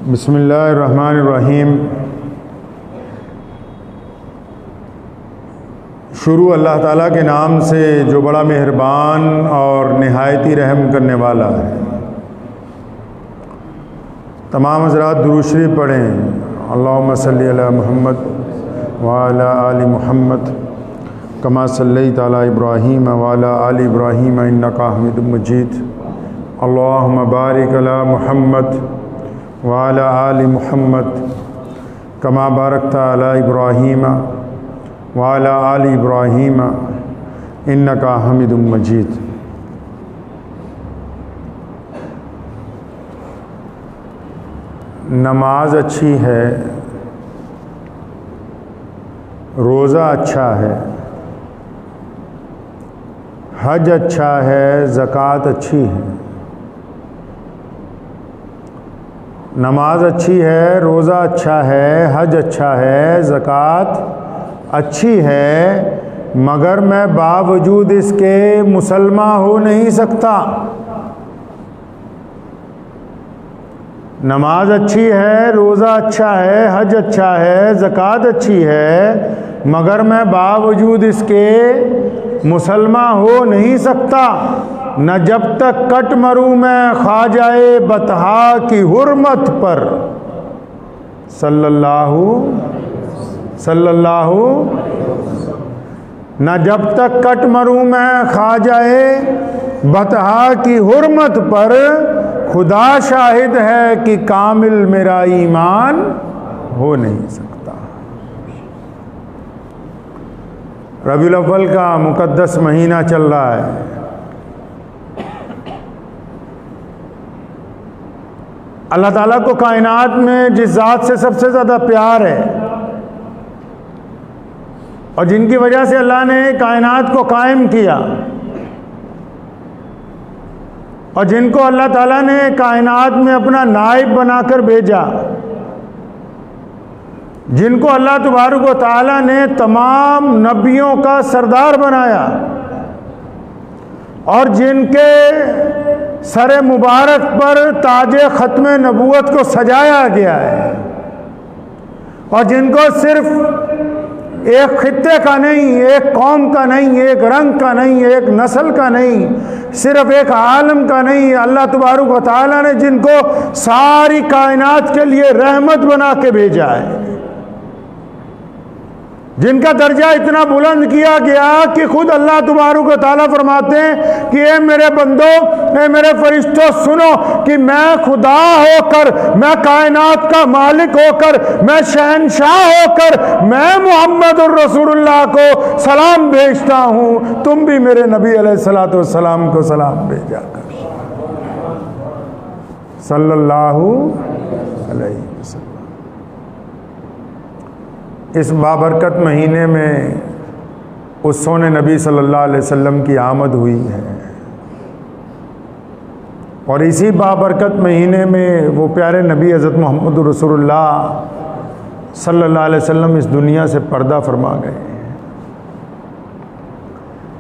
बिस्मिल्लाहिर्रहमानिर्रहीम। शुरू अल्लाह ताला के नाम से जो बड़ा मेहरबान और निहायती रहम करने वाला है। तमाम हज़रात दुरूद शरीफ पढ़ें। अल्लाहुम्मा सल्ली अला मुहम्मद व अला आलि मुहम्मद कमा सल्लैता अला इब्राहीम व अला आलि इब्राहीम इन्नका हमीदुम मजीद। अल्लाहुम्मा बारिक अला मुहम्मद व अला आलि मुहम्मद कमा बारकता अला इब्राहीम व अला आलि इब्राहीम इन्नका हमीदुम मजीद। नमाज अच्छी है, रोज़ा अच्छा है, हज अच्छा है, ज़कात अच्छी है। नमाज अच्छी है, रोज़ा अच्छा है, हज अच्छा है, ज़कात अच्छी है, मगर मैं बावजूद इसके मुसलमान हो नहीं सकता। नमाज अच्छी है, रोज़ा अच्छा है, हज अच्छा है, ज़कात अच्छी है, मगर मैं बावजूद इसके मुसलमान हो नहीं सकता। न जब तक कट मरूं मैं ख्वाजाए बतहा की हुर्मत पर सल्लल्लाहु न जब तक कट मरूं मैं ख्वाजाए बतहा की हुर्मत पर, खुदा शाहिद है कि कामिल मेरा ईमान हो नहीं सकता। रबीउल अव्वल का मुकद्दस महीना चल रहा है। अल्लाह ताला को कायनात में जिस ज़ात से सबसे ज़्यादा प्यार है और जिनकी वजह से अल्लाह ने कायनात को कायम किया और जिनको अल्लाह ताला ने कायनात में अपना नाइब बनाकर भेजा, जिनको अल्लाह तबारक व तआला ने तमाम नबियों का सरदार बनाया और जिनके सरे मुबारक पर ताजे ख़त्म नबूवत को सजाया गया है और जिनको सिर्फ एक खित्ते का नहीं, एक कौम का नहीं, एक रंग का नहीं, एक नस्ल का नहीं, सिर्फ एक आलम का नहीं, अल्लाह तबारक व तआला ने जिनको सारी कायनात के लिए रहमत बना के भेजा है, जिनका दर्जा इतना बुलंद किया गया कि खुद अल्लाह तबारक व तआला फरमाते हैं कि ए मेरे बंदो, ए मेरे फरिश्तों, सुनो कि मैं खुदा होकर, मैं कायनात का मालिक होकर, मैं शहनशाह होकर, मैं मुहम्मद रसूलुल्लाह को सलाम भेजता हूँ। तुम भी मेरे नबी अलैहिस्सलातु वस्सलाम को सलाम भेजा कर सल्लल्लाहु अलैहि वसल्लम। इस बाबरकत महीने में उस सोने नबी सल्लल्लाहु अलैहि वसल्लम की आमद हुई है और इसी बाबरकत महीने में वो प्यारे नबी हज़रत मोहम्मद रसूलुल्लाह सल्लल्लाहु अलैहि वसल्लम इस दुनिया से पर्दा फरमा गए।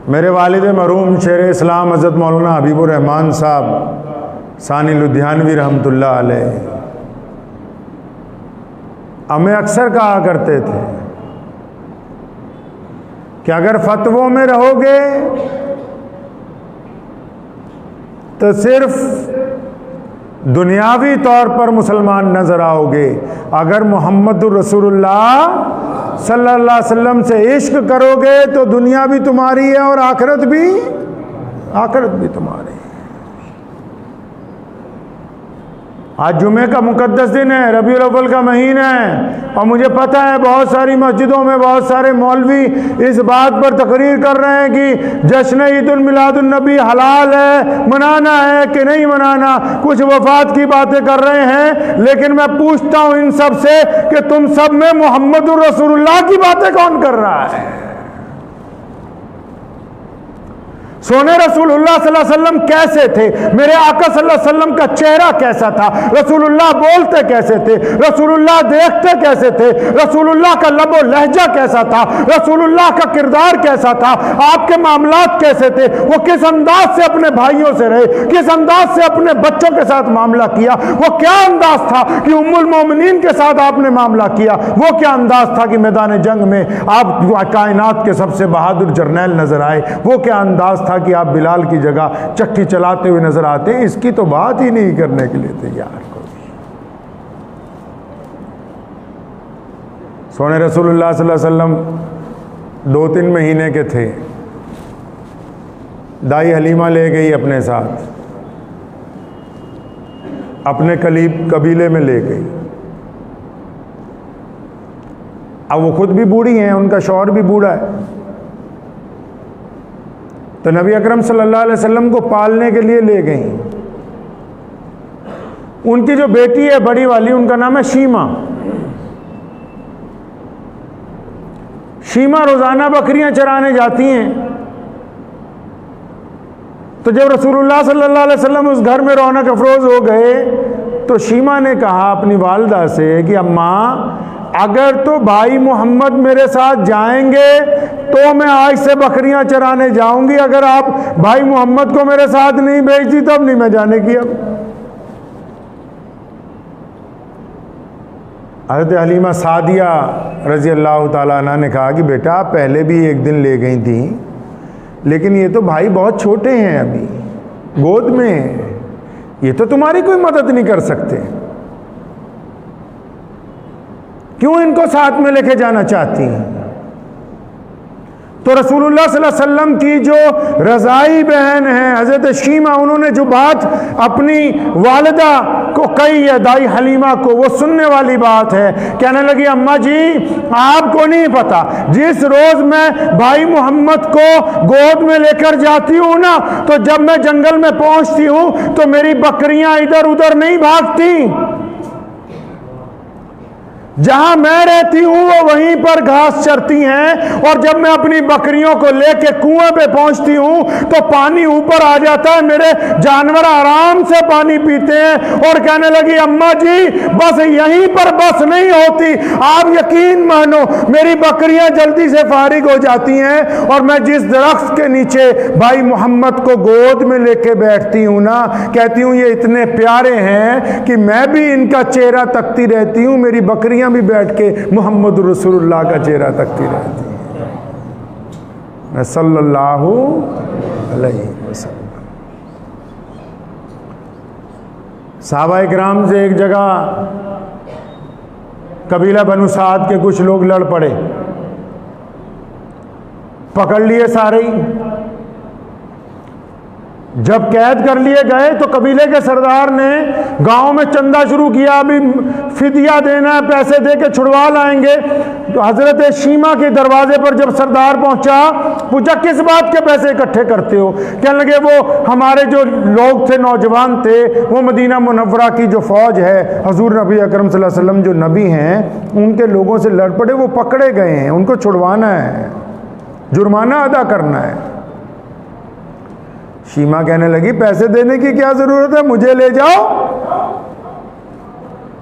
मेरे वालिद मरहूम शेर इस्लाम हज़रत मौलाना हबीबुर रहमान साहब सानी लुधियानवी रहमतुल्लाह अलैह हमें अक्सर कहा करते थे कि अगर फतवों में रहोगे तो सिर्फ दुनियावी तौर पर मुसलमान नजर आओगे, अगर मोहम्मदुर रसूलुल्लाह सल्लल्लाहु अलैहि वसल्लम से इश्क करोगे तो दुनिया भी तुम्हारी है और आखिरत भी तुम्हारी है। आज जुमे का मुकद्दस दिन है, रबीउल अव्वल का महीना है और मुझे पता है बहुत सारी मस्जिदों में बहुत सारे मौलवी इस बात पर तकरीर कर रहे हैं कि जश्न ईदुल मिलादुन नबी हलाल है, मनाना है कि नहीं मनाना, कुछ वफात की बातें कर रहे हैं। लेकिन मैं पूछता हूँ इन सब से कि तुम सब में मुहम्मदुर रसूलुल्लाह की बातें कौन कर रहा है? सोने रसूलुल्लाह सल्लल्लाहु अलैहि वसल्लम कैसे थे, मेरे आका सल्लल्लाहु अलैहि वसल्लम का चेहरा कैसा था, रसूलुल्लाह बोलते कैसे थे, रसूलुल्लाह देखते कैसे थे, रसूलुल्लाह का लबो लहजा कैसा था, रसूलुल्लाह का किरदार कैसा था, आपके मामलात कैसे थे, वो किस अंदाज से अपने भाइयों से रहे, किस अंदाज से अपने बच्चों के साथ मामला किया, वो क्या अंदाज था कि उम्मुल मोमिनीन के साथ आपने मामला किया, वो क्या अंदाज था कि मैदान जंग में आप कायनात के सबसे बहादुर जर्नैल नजर आए, वो क्या अंदाज था कि आप बिलाल की जगह चक्की चलाते हुए नजर आते हैं। इसकी तो बात ही नहीं करने के लिए तैयार कोई। सोने रसूलुल्लाह सल्लल्लाहु अलैहि वसल्लम 2-3 महीने के थे, दाई हलीमा ले गई अपने साथ, अपने कबीले में ले गई। अब वो खुद भी बूढ़ी हैं, उनका शौहर भी बूढ़ा है, तो नबी अकरम सल्लल्लाहु अलैहि वसल्लम को पालने के लिए ले गई। उनकी जो बेटी है बड़ी वाली, उनका नाम है शीमा। शीमा रोजाना बकरियां चराने जाती हैं। तो जब रसूलुल्लाह सल्लल्लाहु अलैहि वसल्लम उस घर में रौनक अफरोज हो गए, तो शीमा ने कहा अपनी वालिदा से कि अम्मा, अगर तो भाई मोहम्मद मेरे साथ जाएंगे तो मैं आज से बकरियां चराने जाऊंगी, अगर आप भाई मोहम्मद को मेरे साथ नहीं भेजती तब नहीं मैं जाने की। अब हज़रत हलीमा सादिया रज़ी अल्लाह ताला अन्हा ने कहा कि बेटा आप पहले भी एक दिन ले गई थी, लेकिन ये तो भाई बहुत छोटे हैं, अभी गोद में, ये तो तुम्हारी कोई मदद नहीं कर सकते, क्यों इनको साथ में लेके जाना चाहती हैं? तो रसूलुल्लाह सल्लल्लाहु अलैहि वसल्लम की जो रज़ाई बहन है हज़रत शीमा, उन्होंने जो बात अपनी वालिदा को कही है, दाई हलीमा को, वो सुनने वाली बात है। कहने लगी अम्मा जी, आपको नहीं पता, जिस रोज मैं भाई मोहम्मद को गोद में लेकर जाती हूँ ना, तो जब मैं जंगल में पहुंचती हूँ तो मेरी बकरियां इधर उधर नहीं भागती, जहां मैं रहती हूं वो वहीं पर घास चरती हैं, और जब मैं अपनी बकरियों को लेके कुएं पे पहुंचती हूं तो पानी ऊपर आ जाता है, मेरे जानवर आराम से पानी पीते हैं। और कहने लगी अम्मा जी, बस यहीं पर बस नहीं होती, आप यकीन मानो मेरी बकरियां जल्दी से फारिग हो जाती हैं, और मैं जिस दरख्त के नीचे भाई मोहम्मद को गोद में लेके बैठती हूं ना, कहती हूं ये इतने प्यारे हैं कि मैं भी इनका चेहरा तकती रहती हूं, मेरी बकरियां भी बैठ के मोहम्मद रसूलुल्लाह का चेहरा तकती रहती है सल्लल्लाहु अलैहि वसल्लम। सहाबाए किराम से एक जगह कबीला बनु साद के कुछ लोग लड़ पड़े, पकड़ लिए सारे ही। जब कैद कर लिए गए तो कबीले के सरदार ने गांव में चंदा शुरू किया, अभी फिदिया देना है, पैसे दे के छुड़वा लाएंगे। तो हजरत शीमा के दरवाजे पर जब सरदार पहुंचा, पूछा किस बात के पैसे इकट्ठे करते हो? कहने लगे वो हमारे जो लोग थे, नौजवान थे, वो मदीना मुनव्वरा की जो फौज है, हजूर नबी अकरम सल्लल्लाहु अलैहि वसल्लम जो नबी हैं, उनके लोगों से लड़ पड़े, वो पकड़े गए हैं, उनको छुड़वाना है, जुर्माना अदा करना है। शीमा कहने लगी पैसे देने की क्या जरूरत है, मुझे ले जाओ,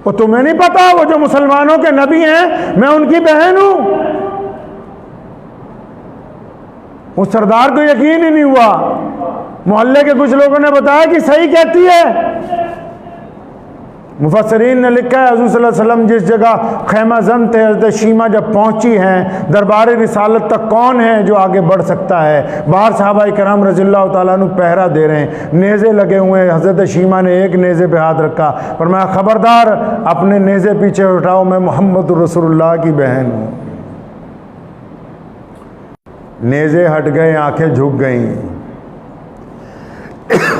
वो तुम्हें नहीं पता वो जो मुसलमानों के नबी हैं, मैं उनकी बहन हूं। उस सरदार को यकीन ही नहीं हुआ। मोहल्ले के कुछ लोगों ने बताया कि सही कहती है। मुफस्सिरीन ने लिखा है हुज़ूर सल्लल्लाहु अलैहि वसल्लम जिस जगह खैमा ज़न थे, हज़रत शीमा जब पहुंची हैं, दरबार रिसालत तक कौन है जो आगे बढ़ सकता है? बाहर सहाबाए किराम रज़ियल्लाहु ताला अन्हु पहरा दे रहे हैं, नेज़े लगे हुए हैं। हज़रत शीमा ने एक नेज़े पे हाथ रखा, फरमाया खबरदार अपने नेज़े पीछे उठाओ, मैं मोहम्मद रसूलुल्लाह की बहन हूँ। नेज़े हट गए, आंखें झुक गईं,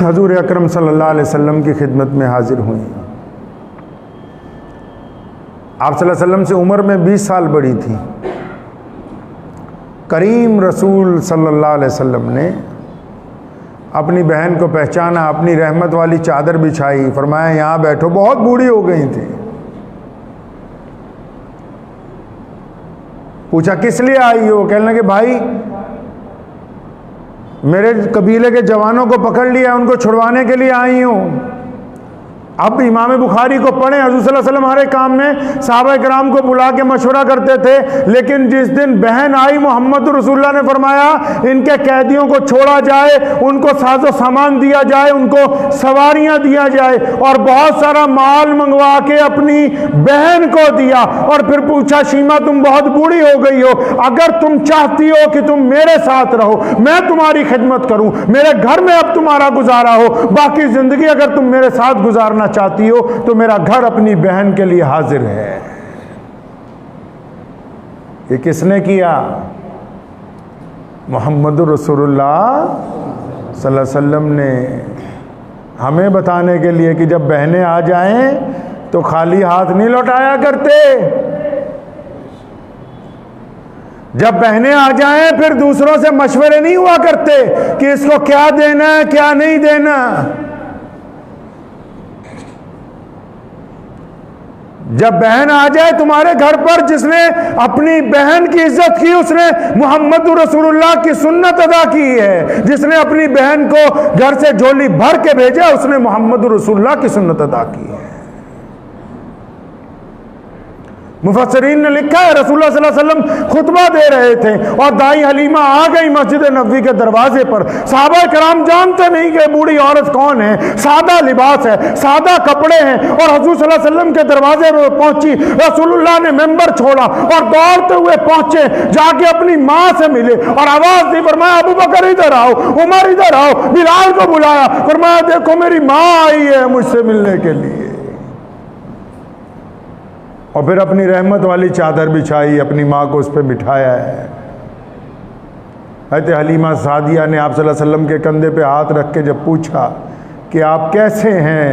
हज़ूर अकरम सल्लल्लाहु अलैहि वसल्लम की खिदमत में हाजिर हुई। आप सल्लल्लाहु अलैहि वसल्लम से उम्र में 20 साल बड़ी थी। करीम रसूल सल्लल्लाहु अलैहि वसल्लम ने अपनी बहन को पहचाना, अपनी रहमत वाली चादर बिछाई, फरमाया यहाँ बैठो। बहुत बूढ़ी हो गई थी। पूछा किस लिए आई हो? कहने लगे भाई मेरे कबीले के जवानों को पकड़ लिया, उनको छुड़वाने के लिए आई हूँ। अब इमाम बुखारी को पढ़ें, हुज़ूर सल्लल्लाहु अलैहि वसल्लम हर एक काम में सहाबा किराम को बुला के मशवरा करते थे। लेकिन जिस दिन बहन आई, मोहम्मद रसूलुल्लाह ने फरमाया इनके कैदियों को छोड़ा जाए, उनको साजो सामान दिया जाए, उनको सवारियां दिया जाए, और बहुत सारा माल मंगवा के अपनी बहन को दिया। और फिर पूछा, शीमा तुम बहुत बूढ़ी हो गई हो, अगर तुम चाहती हो कि तुम मेरे साथ रहो, मैं तुम्हारी खिदमत करूं, मेरे घर में अब तुम्हारा गुजारा हो, बाकी जिंदगी अगर तुम मेरे साथ गुजारना चाहती हो तो मेरा घर अपनी बहन के लिए हाजिर है। ये किसने किया? मोहम्मद रसूलुल्लाह सल्लल्लाहु अलैहि वसल्लम ने, हमें बताने के लिए कि जब बहनें आ जाएं तो खाली हाथ नहीं लौटाया करते। जब बहनें आ जाएं फिर दूसरों से मशवरे नहीं हुआ करते कि इसको क्या देना है क्या नहीं देना। जब बहन आ जाए तुम्हारे घर पर, जिसने अपनी बहन की इज्जत की उसने मोहम्मद रसूलुल्लाह की सुन्नत अदा की है, जिसने अपनी बहन को घर से झोली भर के भेजा उसने मोहम्मद रसूलुल्लाह की सुन्नत अदा की है। मुफस्सिरीन ने लिखा है रसूलुल्लाह सल्लल्लाहु अलैहि वसल्लम खुतबा दे रहे थे और दाई हलीमा आ गई मस्जिद नबवी के दरवाजे पर। सहाबा कराम जानते नहीं कि बूढ़ी औरत कौन है, सादा लिबास है, सादा कपड़े हैं, और हुजूर सल्लल्लाहु अलैहि वसल्लम के दरवाजे पर पहुंची। रसूलुल्लाह ने मेंबर छोड़ा और दौड़ते हुए पहुंचे, जाके अपनी माँ से मिले और आवाज दी, फरमाया अबू बकर इधर आओ, उमर इधर आओ। बिलाल को बुलाया, फरमाया देखो मेरी माँ आई है मुझसे मिलने के लिए। और फिर अपनी रहमत वाली चादर बिछाई, अपनी माँ को उस पर बिठाया है। हज़रत हलीमा सादिया ने आप सल्लल्लाहु अलैहि वसल्लम के कंधे पे हाथ रख के जब पूछा कि आप कैसे हैं,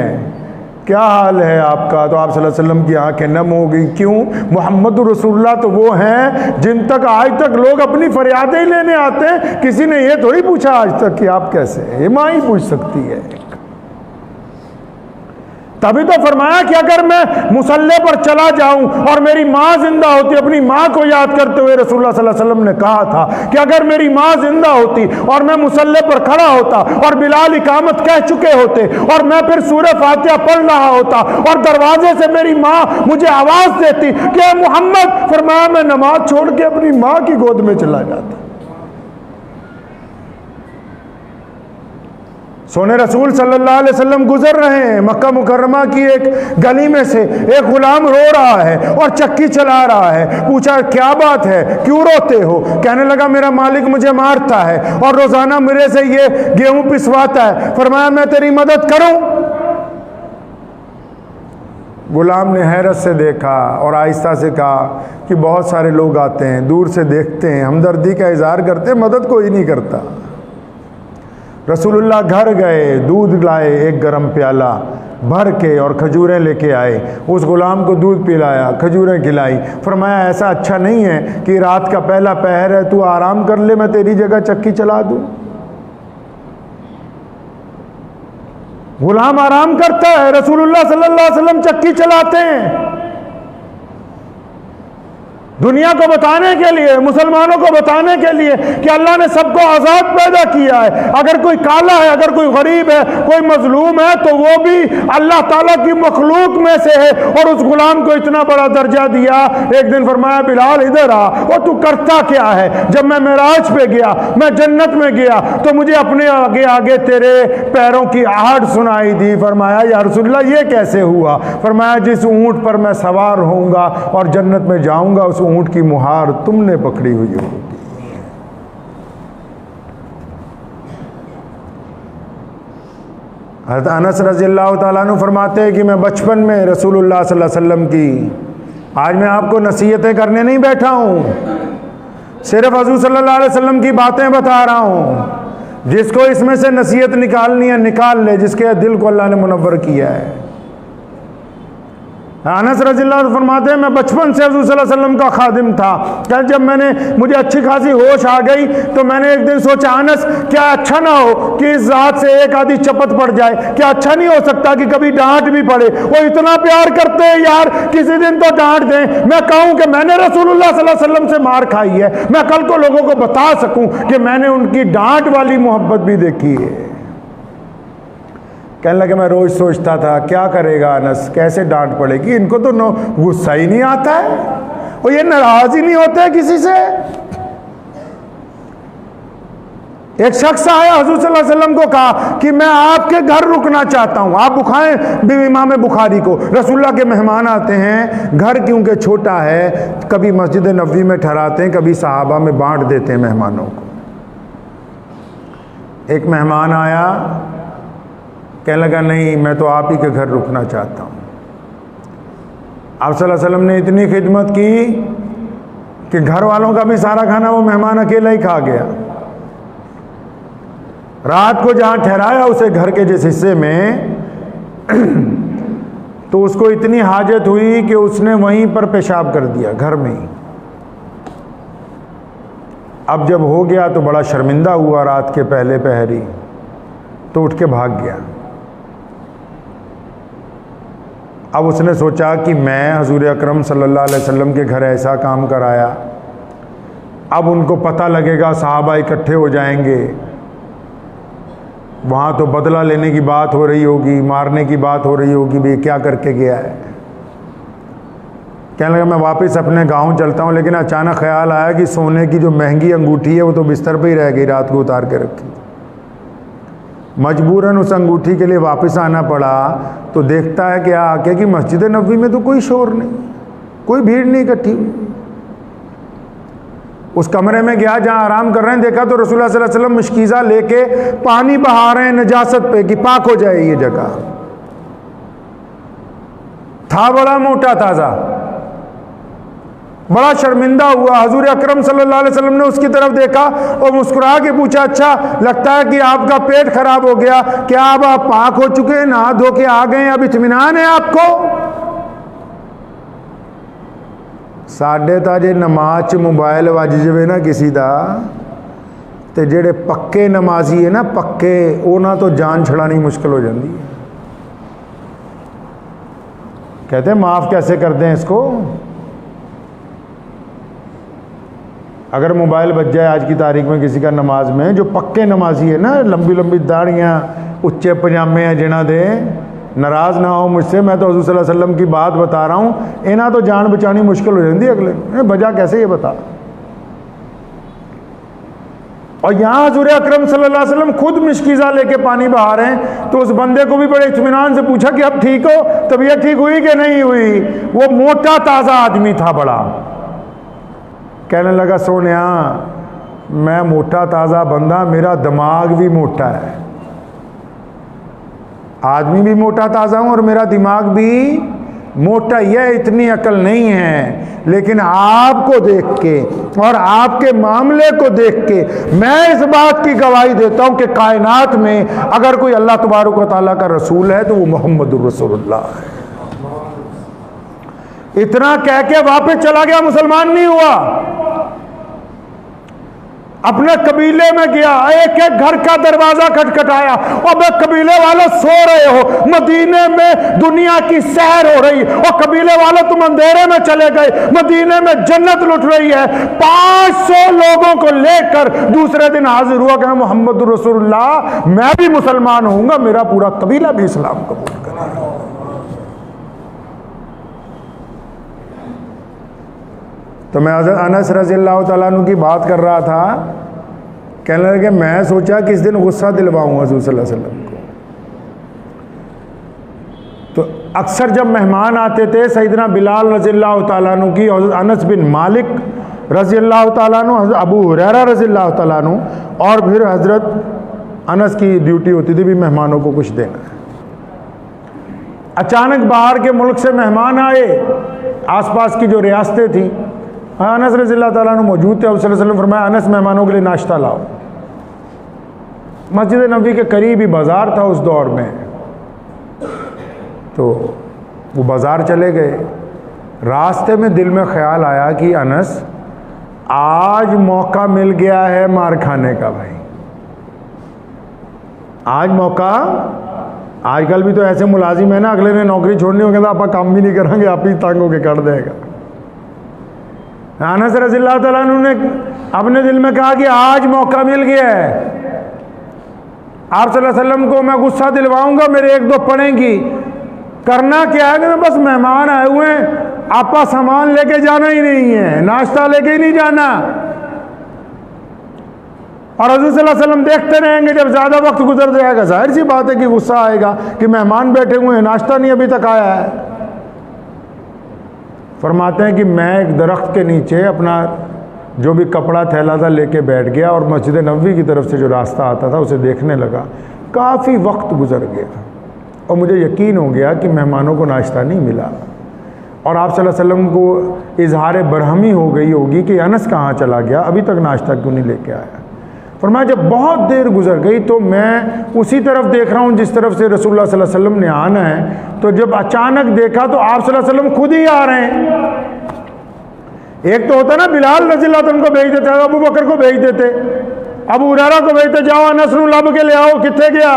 क्या हाल है आपका, तो आप सल्लल्लाहु अलैहि वसल्लम की आंखें नम हो गई। क्यों? मोहम्मद रसूलुल्लाह तो वो हैं जिन तक आज तक लोग अपनी फरियादें ही लेने आते हैं। किसी ने ये थोड़ी पूछा आज तक कि आप कैसे हैं, ये माँ ही पूछ सकती है। तभी तो फरमाया कि अगर मैं मुसल्ले पर चला जाऊं और मेरी माँ जिंदा होती, अपनी माँ को याद करते हुए रसूलुल्लाह सल्लल्लाहु अलैहि वसल्लम ने कहा था कि अगर मेरी माँ जिंदा होती और मैं मुसल्ले पर खड़ा होता और बिलाल इकामत कह चुके होते और मैं फिर सूरह फातिहा पढ़ रहा होता और दरवाजे से मेरी माँ मुझे आवाज देती कि मोहम्मद, फरमाया मैं नमाज छोड़ के अपनी माँ की गोद में चला जाता। सोने रसूल सल्लल्लाहु अलैहि वसल्लम गुजर रहे हैं मक्का मुकर्रमा की एक गली में से, एक गुलाम रो रहा है और चक्की चला रहा है। पूछा क्या बात है, क्यों रोते हो? कहने लगा मेरा मालिक मुझे मारता है और रोजाना मेरे से ये गेहूं पिसवाता है। फरमाया मैं तेरी मदद करूं? गुलाम ने हैरत से देखा और आहिस्ता से कहा कि बहुत सारे लोग आते हैं, दूर से देखते हैं, हमदर्दी का इजहार करते हैं, मदद कोई नहीं करता। रसूलुल्लाह घर गए, दूध लाए एक गरम प्याला भर के और खजूरें लेके आए, उस गुलाम को दूध पिलाया, खजूरें खिलाई। फरमाया ऐसा अच्छा नहीं है कि रात का पहला पहर है, तू आराम कर ले, मैं तेरी जगह चक्की चला दूं। गुलाम आराम करता है, रसूलुल्लाह सल्लल्लाहु अलैहि वसल्लम चक्की चलाते हैं। दुनिया को बताने के लिए, मुसलमानों को बताने के लिए कि अल्लाह ने सबको आज़ाद पैदा किया है। अगर कोई काला है, अगर कोई गरीब है, कोई मजलूम है, तो वो भी अल्लाह ताला की मखलूक में से है। और उस गुलाम को इतना बड़ा दर्जा दिया। एक दिन फरमाया बिलाल इधर आ, वो तू करता क्या है? जब मैं मेराज पे गया, मैं जन्नत में गया, तो मुझे अपने आगे आगे तेरे पैरों की आहट सुनाई दी। फरमाया या रसूलल्लाह ये कैसे हुआ? फरमाया जिस ऊंट पर मैं सवार होऊंगा और जन्नत में जाऊंगा उस ऊंट की मुहार तुमने पकड़ी हुई होगी। हज़रत अनस रज़ियल्लाहु ताला अन्हु फरमाते हैं कि मैं बचपन में रसूलुल्लाह सल्लल्लाहु अलैहि वसल्लम की, आज मैं आपको नसीहतें करने नहीं बैठा हूँ, सिर्फ हुज़ूर सल्लल्लाहु अलैहि वसल्लम की बातें बता रहा हूँ। जिसको इसमें से नसीहत निकालनी है निकाल ले, जिसके दिल को अल्लाह ने मुनव्वर किया है। अनस रज़ियल्लाहु अन्हु फरमाते हैं मैं बचपन से हुज़ूर सल्लल्लाहु अलैहि वसल्लम का खादिम था। क्या जब मुझे अच्छी खासी होश आ गई तो मैंने एक दिन सोचा, अनस क्या अच्छा ना हो कि इस ज़ात से एक आधी चपत पड़ जाए? क्या अच्छा नहीं हो सकता कि कभी डांट भी पड़े? वो इतना प्यार करते हैं यार, किसी दिन तो डांट दें। मैं कहूँ कि मैंने रसूलुल्लाह सल्लल्लाहु अलैहि वसल्लम से मार खाई है, मैं कल को लोगों को बता सकूँ कि मैंने उनकी डांट वाली मोहब्बत भी देखी है। कहने लगे मैं रोज सोचता था क्या करेगा अनस, कैसे डांट पड़ेगी, इनको तो गुस्सा ही नहीं आता है, और ये नाराज ही नहीं होते किसी से। एक शख्स आया हुज़ूर सल्लल्लाहु अलैहि वसल्लम को कहा कि मैं आपके घर रुकना चाहता हूं, आप बुखाएं इमाम बुखारी को। रसूलुल्लाह के मेहमान आते हैं, घर क्योंकि छोटा है कभी मस्जिद नबवी में ठहराते हैं, कभी सहाबा में बांट देते हैं मेहमानों को। एक मेहमान आया, कहने लगा नहीं मैं तो आप ही के घर रुकना चाहता हूँ। आप सल्लल्लाहु अलैहि वसल्लम ने इतनी खिदमत की कि घर वालों का भी सारा खाना वो मेहमान अकेला ही खा गया। रात को जहाँ ठहराया उसे घर के जिस हिस्से में तो उसको इतनी हाजत हुई कि उसने वहीं पर पेशाब कर दिया, घर में ही। अब जब हो गया तो बड़ा शर्मिंदा हुआ, रात के पहले पहरी तो उठ के भाग गया। अब उसने सोचा कि मैं हुज़ूर अकरम सल्लल्लाहु अलैहि वसल्लम के घर ऐसा काम कराया, अब उनको पता लगेगा, सहाबा इकट्ठे हो जाएंगे, वहाँ तो बदला लेने की बात हो रही होगी, मारने की बात हो रही होगी, भाई क्या करके गया है। कहने लगा मैं वापस अपने गांव चलता हूँ, लेकिन अचानक ख्याल आया कि सोने की जो महंगी अंगूठी है वो तो बिस्तर पे ही रह गई, रात को उतार के रखी। मजबूरन उस अंगूठी के लिए वापस आना पड़ा। तो देखता है कि आके कि मस्जिद नबवी में तो कोई शोर नहीं, कोई भीड़ नहीं इकट्ठी हुई। उस कमरे में गया जहां आराम कर रहे हैं, देखा तो रसूलुल्लाह सल्लल्लाहु अलैहि वसल्लम मिश्कीज़ा लेके पानी बहा रहे हैं नजासत पे कि पाक हो जाए ये जगह। था बड़ा मोटा ताज़ा, बड़ा शर्मिंदा हुआ। हुज़ूर अकरम सल्लल्लाहु अलैहि वसल्लम ने उसकी तरफ देखा और मुस्कुरा के पूछा, अच्छा लगता है कि आपका पेट खराब हो गया, क्या अब आप पाक हो चुके हैं, नहा धो के आ गए, अब इत्मीनान है आपको? साढ़े ताजे नमाज च मोबाइल वज जाए ना किसी का, तो जेड़े पक्के नमाजी है ना, पक्के, उन्हां तो जान छड़ानी मुश्किल हो जाती है। कहते हैं माफ़ कैसे करते हैं इसको? अगर मोबाइल बच जाए आज की तारीख में किसी का नमाज में, जो पक्के नमाजी है ना, लंबी लंबी दाढ़ियाँ, उच्चे पजामे हैं जिन्हों दे, नाराज़ ना हो मुझसे, मैं तो हुज़ूर सल्लल्लाहु अलैहि वसल्लम की बात बता रहा हूँ, इन्हें तो जान बचानी मुश्किल हो जाती है अगले। वजह कैसे ये बता। और यहाँ हुज़ूर अकरम सल्लल्लाहु अलैहि वसल्लम खुद मिश्कीज़ा लेके पानी बहा रहे हैं। तो उस बंदे को भी बड़े इत्मीनान से पूछा कि अब ठीक हो, तबीयत ठीक हुई कि नहीं हुई? वो मोटा ताज़ा आदमी था बड़ा। कहने लगा सोनिया, मैं मोटा ताज़ा बंदा, मेरा दिमाग भी मोटा है। आदमी भी मोटा ताज़ा हूँ और मेरा दिमाग भी मोटा ही है, इतनी अकल नहीं है। लेकिन आपको देख के और आपके मामले को देख के मैं इस बात की गवाही देता हूँ कि कायनात में अगर कोई अल्लाह तबारक व तआला का रसूल है तो वो मोहम्मदुर रसूलुल्लाह है। इतना कह के वापस चला गया, मुसलमान नहीं हुआ। अपने कबीले में गया, एक एक घर का दरवाजा खटखटाया, और मैं कबीले वाले सो रहे हो, मदीने में दुनिया की सैर हो रही, और कबीले वाले तुम अंधेरे में चले गए, मदीने में जन्नत लुट रही है। 500 लोगों को लेकर दूसरे दिन हाजिर हुआ कि मोहम्मद रसूलुल्लाह, मैं भी मुसलमान होऊंगा, मेरा पूरा कबीला भी इस्लाम कबूल करेगा। तो मैं हज़रत अनस रज़ियल्लाहु तआला अन्हु की बात कर रहा था। कहने लगे मैं सोचा किस दिन गुस्सा दिलवाऊँ हुज़ूर सल्लल्लाहु अलैहि वसल्लम को। तो अक्सर जब मेहमान आते थे, सैयदना बिलाल रज़ियल्लाहु तआला अन्हु की, हज़रत अनस बिन मालिक रज़ियल्लाहु तआला अन्हु, हज़रत अबू हुरैरा रज़ियल्लाहु तआला अन्हु, और फिर हज़रत अनस की ड्यूटी होती थी भी मेहमानों को कुछ देना है। अचानक बाहर के मुल्क से मेहमान आए, आसपास की जो रियासतें थी, अनस रज़ियल्लाहु तआला अन्हु मौजूद थे। सल्लल्लाहु अलैहि वसल्लम फरमाया, अनस मेहमानों के लिए नाश्ता लाओ। मस्जिद नबी के करीब ही बाज़ार था उस दौर में। तो वो बाज़ार चले गए। रास्ते में दिल में ख्याल आया कि अनस, आज मौका मिल गया है मार खाने का भाई, आज मौका। आजकल भी तो ऐसे मुलाजिम है ना, अगले ने नौकरी छोड़नी हो, कहता आप काम भी नहीं करेंगे, आप ही तंग होके कर देगा। अनस रज़ियल्लाहु तआला अन्हु ने अपने दिल में कहा कि आज मौका मिल गया है, आप सल्लल्लाहु अलैहि वसल्लम को मैं गुस्सा दिलवाऊंगा, मेरे एक दो पड़ेंगी। करना क्या है कि बस मेहमान आए हुए हैं, आपका सामान लेके जाना ही नहीं है, नाश्ता लेके ही नहीं जाना। और हज़रत सल्लल्लाहु अलैहि वसल्लम देखते रहेंगे, जब ज़्यादा वक्त गुजर जाएगा जाहिर सी बात है कि गुस्सा आएगा कि मेहमान बैठे हुए हैं, नाश्ता नहीं अभी तक आया है। फरमाते हैं कि मैं एक दरख्त के नीचे अपना जो भी कपड़ा थैला था लेके बैठ गया और मस्जिद नबवी की तरफ से जो रास्ता आता था उसे देखने लगा। काफ़ी वक्त गुजर गया और मुझे यकीन हो गया कि मेहमानों को नाश्ता नहीं मिला और आप सल्लल्लाहु अलैहि वसल्लम को इजहार बरहमी हो गई होगी कि अनस कहाँ चला गया, अभी तक नाश्ता क्यों नहीं लेके आया। फरमाया जब बहुत देर गुजर गई तो मैं उसी तरफ देख रहा हूँ जिस तरफ से रसूलुल्लाह सल्लल्लाहु अलैहि वसल्लम ने आना है, तो जब अचानक देखा तो आप सल्लल्लाहु अलैहि वसल्लम खुद ही आ रहे हैं। एक तो होता ना बिलाल रज़ियल्लाहु अन्हु को भेज देते, अबू बकर को भेज देते, अबू हुरैरा को भेजते, जाओ अनस नू लब के ले आओ, कितने गया।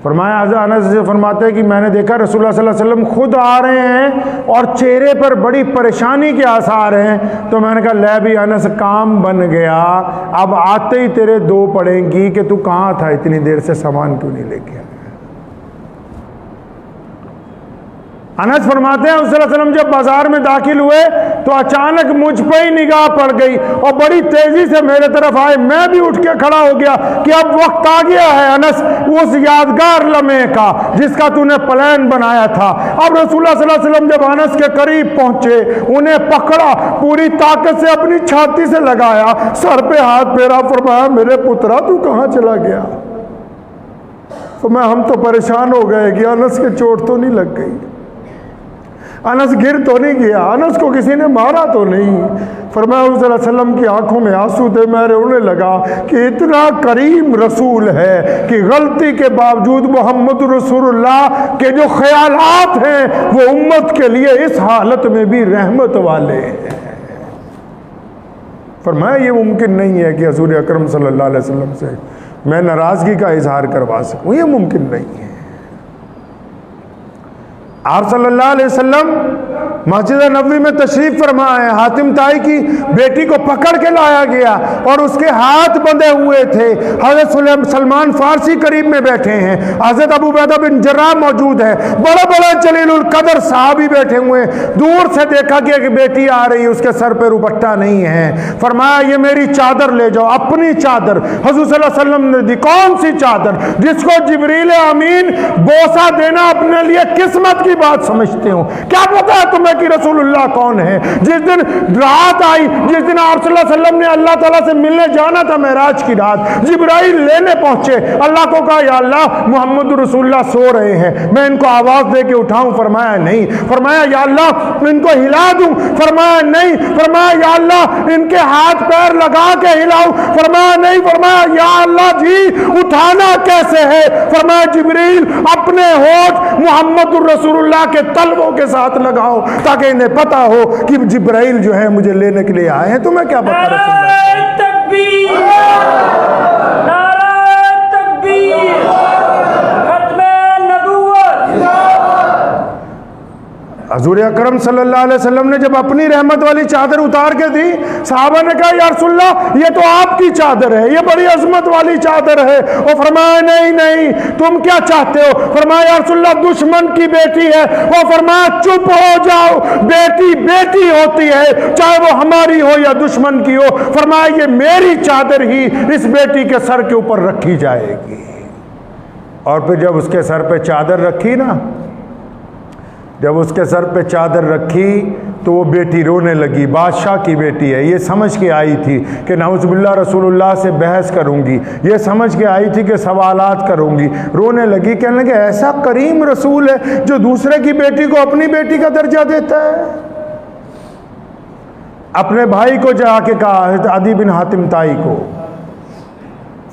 फरमाया अनस से फरमाते हैं कि मैंने देखा रसूलुल्लाह सल्लल्लाहु अलैहि वसल्लम खुद आ रहे हैं और चेहरे पर बड़ी परेशानी के आसार हैं। तो मैंने कहा ले भी अनस, काम बन गया, अब आते ही तेरे दो पड़ेंगी कि तू कहाँ था इतनी देर से, सामान क्यों नहीं लेके आया। अनस फरमाते हैं सल्लल्लाहु अलैहि वसल्लम जब बाजार में दाखिल हुए तो अचानक मुझ पर ही निगाह पड़ गई और बड़ी तेजी से मेरे तरफ आए। मैं भी उठ के खड़ा हो गया कि अब वक्त आ गया है अनस उस यादगार लम्हे का जिसका तूने प्लान बनाया था। अब रसूलुल्लाह सल्लल्लाहु अलैहि वसल्लम जब अनस के करीब पहुंचे, उन्हें पकड़ा, पूरी ताकत से अपनी छाती से लगाया, सर पे हाथ फेरा, फरमाया मेरे पुत्रा तू कहाँ चला गया। तो हम तो परेशान हो गए कि अनस के चोट तो नहीं लग गई, अनस गिर तो नहीं गया, अनस को किसी ने मारा तो नहीं। फरमाया सल्लल्लाहु अलैहि वसल्लम की आंखों में आंसू थे। मैं रोने लगा कि इतना करीम रसूल है कि गलती के बावजूद मोहम्मद रसूलुल्लाह के जो ख्यालात हैं वो उम्मत के लिए इस हालत में भी रहमत वाले हैं। फरमाया ये मुमकिन नहीं है कि हजूर अकरम सल्लल्लाहु अलैहि वसल्लम से मैं नाराज़गी का इजहार करवा सकूँ, ये मुमकिन नहीं है। आप सल्लल्लाहु अलैहि वसल्लम मस्जिद नबवी में तशरीफ फरमाए, हातिम ताई की बेटी को पकड़ के लाया गया और उसके हाथ बंधे हुए थे। हज़रत सलमान फारसी करीब में बैठे हैं, हज़रत अबू उबैदा बिन जर्राह मौजूद है, बड़े बड़े जलीलुल कदर साहबी बैठे हुए। दूर से देखा कि एक बेटी आ रही है, उसके सर पे दुपट्टा नहीं है। फरमाया ये मेरी चादर ले जाओ, अपनी चादर हुज़ूर सल्लल्लाहु अलैहि वसल्लम ने दी। कौन सी चादर? जिसको जिब्रील अमीन बोसा देना अपने लिए किस्मत की बात समझते हो। क्या पता है तुम्हें कि रसूलुल्लाह कौन है? जिस दिन रात आई, जिस दिन आप सल्लल्लाहु अलैहि वसल्लम ने अल्लाह ताला से मिलने जाना था मेराज की रात, जिब्राइल लेने पहुंचे, अल्लाह को कहा या अल्लाह मोहम्मद रसूलुल्लाह सो रहे हैं, मैं इनको आवाज दे के उठाऊं? फरमाया नहीं। फरमाया या अल्लाह इनको हिला दूं? फरमाया नहीं। फरमाया या अल्लाह इनके हाथ पैर लगा के हिलाऊं? फरमाया नहीं। फरमाया या अल्लाह जी उठाना कैसे है? फरमाया जिब्रील अपने होठ मोहम्मद रसूलुल्लाह के तलवों के साथ लगाओ ताकि इन्हें पता हो कि जिब्राइल जो है मुझे लेने के लिए आए हैं। तो मैं क्या बता रसूलुल्लाह। तकबीर, नारे तकबीर, खत्मे नबुव्वत। हजूर अकरम सल्लल्लाहु अलैहि वसल्लम ने जब अपनी रहमत वाली चादर उतार के दी, साहबा ने कहा या रसूलल्लाह ये तो आपकी चादर है, ये बड़ी अजमत वाली चादर है। और फरमाया नहीं नहीं, तुम क्या चाहते हो? फरमाया या रसूलल्लाह दुश्मन की बेटी है। वो फरमाया चुप हो जाओ, बेटी बेटी होती है, चाहे वो हमारी हो या दुश्मन की हो। फरमाया ये मेरी चादर ही इस बेटी के सर के ऊपर रखी जाएगी। और फिर जब उसके सर पे चादर रखी ना, जब उसके सर पे चादर रखी तो वो बेटी रोने लगी। बादशाह की बेटी है, ये समझ के आई थी कि नाउज़ुबिल्लाह रसूलुल्लाह से बहस करूंगी, ये समझ के आई थी कि सवालात करूंगी। रोने लगी, कहने लगे ऐसा करीम रसूल है जो दूसरे की बेटी को अपनी बेटी का दर्जा देता है। अपने भाई को जाके कहा, अदी बिन हातिम ताई को,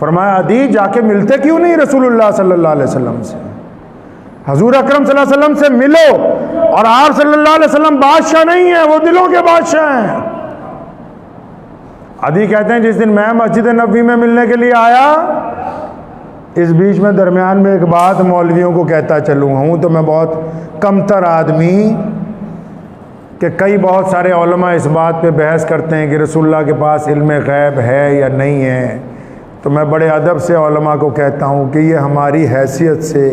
फरमाया अदी जाके मिलते क्यों नहीं रसूलुल्लाह सल्लल्लाहु अलैहि वसल्लम से? हजूर अकरम सल्लल्लाहु अलैहि वसल्लम से मिलो। और आप सल्लल्लाहु अलैहि वसल्लम बादशाह नहीं है, वो दिलों के बादशाह हैं। अदी कहते हैं जिस दिन मैं मस्जिद नबवी में मिलने के लिए आया, इस बीच में दरमियान में एक बात मौलवियों को कहता चलूँ, हूँ तो मैं बहुत कमतर आदमी कि कई बहुत सारे उलमा इस बात पे बहस करते हैं कि रसूलुल्लाह के पास इल्म गैब है या नहीं है। तो मैं बड़े अदब से उलमा को कहता हूँ कि ये हमारी हैसियत से,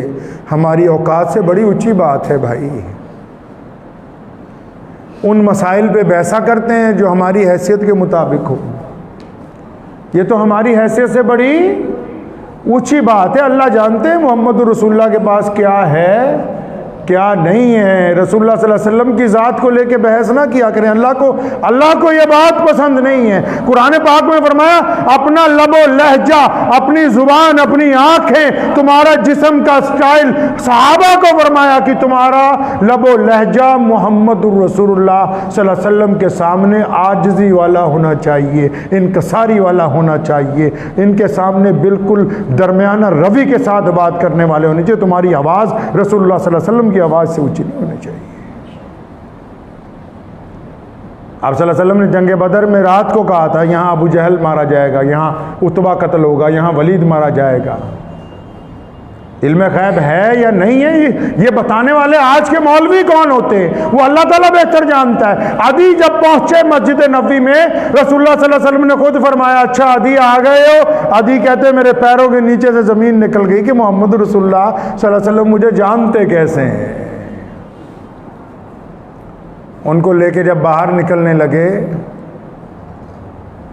हमारी औकात से बड़ी ऊंची बात है भाई। उन मसाइल पे बहसा करते हैं जो हमारी हैसियत के मुताबिक हो। ये तो हमारी हैसियत से बड़ी ऊंची बात है। अल्लाह जानते हैं मोहम्मद रसूलुल्लाह के पास क्या है क्या नहीं है। रसूलुल्लाह सल्लल्लाहु अलैहि वसल्लम की ज़ात को लेके बहस ना किया करें। अल्लाह को ये बात पसंद नहीं है। कुरान पाक में फरमाया अपना लबो लहजा, अपनी जुबान, अपनी आंखें, तुम्हारा जिस्म का स्टाइल। सहाबा को फरमाया कि तुम्हारा लबो लहजा मोहम्मद रसूलुल्लाह सल्लल्लाहु अलैहि वसल्लम के सामने आजिज़ी वाला होना चाहिए, इनकसारी वाला होना चाहिए, इनके सामने बिल्कुल दरमियाना रवि के साथ बात करने वाले होने चाहिए। तुम्हारी आवाज़ रसूलुल्लाह सल्लल्लाहु अलैहि वसल्लम की आवाज़ से ऊंची नहीं होनी चाहिए। आप सल्लल्लाहु अलैहि वसल्लम ने जंग बदर में रात को कहा था यहाँ अबू जहल मारा जाएगा, यहाँ उतबा कत्ल होगा, यहाँ वलीद मारा जाएगा। इल्म गैब है या नहीं है ये बताने वाले आज के मौलवी कौन होते हैं? वो अल्लाह ताला बेहतर जानता है। अदी जब पहुंचे मस्जिद नबी में, रसूलुल्लाह सल्लल्लाहु अलैहि वसल्लम ने खुद फरमाया अच्छा अदी आ गए हो। अदी कहते मेरे पैरों के नीचे से जमीन निकल गई कि मोहम्मद रसूलुल्लाह सल्लल्लाहु अलैहि वसल्लम मुझे जानते कैसे हैं। उनको लेके जब बाहर निकलने लगे,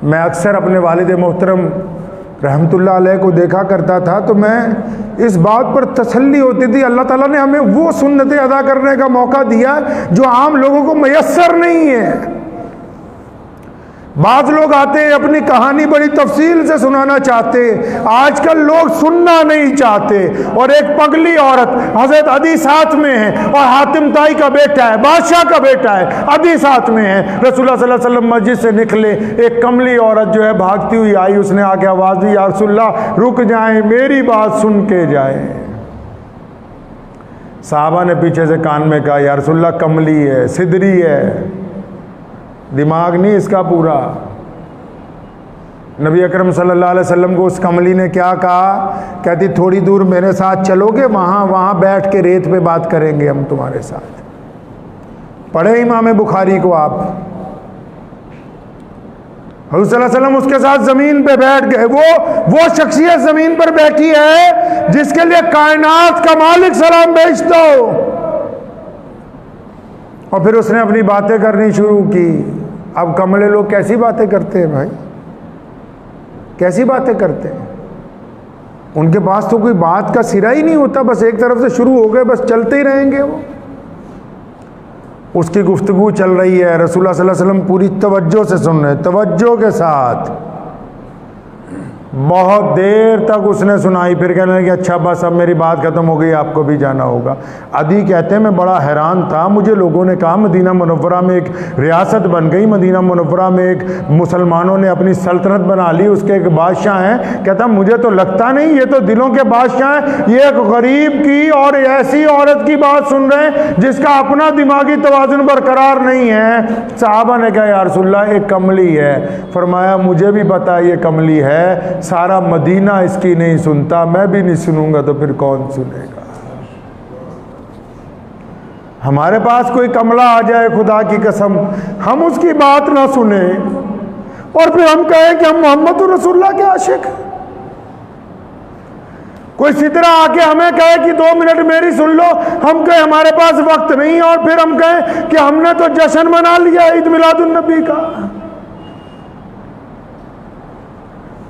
मैं अक्सर अपने वालिद मोहतरम रहमतुल्लाह अलैह को देखा करता था, तो मैं इस बात पर तसल्ली होती थी अल्लाह ताला ने हमें वो सुन्नतें अदा करने का मौका दिया जो आम लोगों को मयस्सर नहीं है। बाज़ लोग आते हैं अपनी कहानी बड़ी तफसील से सुनाना चाहते, आजकल लोग सुनना नहीं चाहते। और एक पगली औरत हज़रत अदी साथ में है और हातिम ताई का बेटा है, बादशाह का बेटा है, अदी साथ में है। रसूलुल्लाह सल्लल्लाहु अलैहि वसल्लम मस्जिद से निकले, एक कमली औरत जो है भागती हुई आई, उसने आके आवाज़ दी या रसूलुल्लाह रुक जाएं, मेरी बात सुन के जाए। साहबा ने पीछे से कान में कहा या रसूलुल्लाह कमली है, सिदरी है, दिमाग नहीं इसका पूरा। नबी अकरम सल्लल्लाहु अलैहि वसल्लम को उस कमली ने क्या कहा? कहती थोड़ी दूर मेरे साथ चलोगे, वहाँ बैठ के रेत पे बात करेंगे हम तुम्हारे साथ। पढ़े इमाम बुखारी को आप। हुज़ूर सल्लल्लाहु अलैहि वसल्लम उसके साथ ज़मीन पे बैठ गए। वो शख्सियत ज़मीन पर बैठी है जिसके लिए कायनात का मालिक सलाम भेज दो। और फिर उसने अपनी बातें करनी शुरू की। अब कमले लोग कैसी बातें करते हैं भाई, कैसी बातें करते हैं? उनके पास तो कोई बात का सिरा ही नहीं होता, बस एक तरफ से शुरू हो गए, बस चलते ही रहेंगे वो। उसकी गुफ्तगू चल रही है, रसूलुल्लाह सल्लल्लाहु अलैहि वसल्लम पूरी तवज्जो से सुन रहे, तवज्जो के साथ। बहुत देर तक उसने सुनाई, फिर कहने लगे अच्छा बस अब मेरी बात ख़त्म हो गई, आपको भी जाना होगा। अदी कहते हैं मैं बड़ा हैरान था, मुझे लोगों ने कहा मदीना मुनव्वरा में एक रियासत बन गई, मदीना मुनव्वरा में एक मुसलमानों ने अपनी सल्तनत बना ली, उसके एक बादशाह हैं। कहता मुझे तो लगता नहीं, ये तो दिलों के बादशाह हैं, ये एक गरीब की और ऐसी औरत की बात सुन रहे हैं जिसका अपना दिमागी तवाज़ुन बरकरार नहीं है। साहबा ने कहा या रसूलल्लाह एक कमली है। फरमाया मुझे भी पता है ये कमली है, सारा मदीना इसकी नहीं सुनता, मैं भी नहीं सुनूंगा तो फिर कौन सुनेगा? हमारे पास कोई कमला आ जाए खुदा की कसम, हम उसकी बात ना सुने और फिर हम कहें कि हम मोहम्मद रसूलुल्लाह के आशिक। कोई सिदरा आके हमें कहे कि 2 मिनट मेरी सुन लो, हम कहें हमारे पास वक्त नहीं, और फिर हम कहें कि हमने तो जश्न मना लिया ईद मिलादुन नबी का।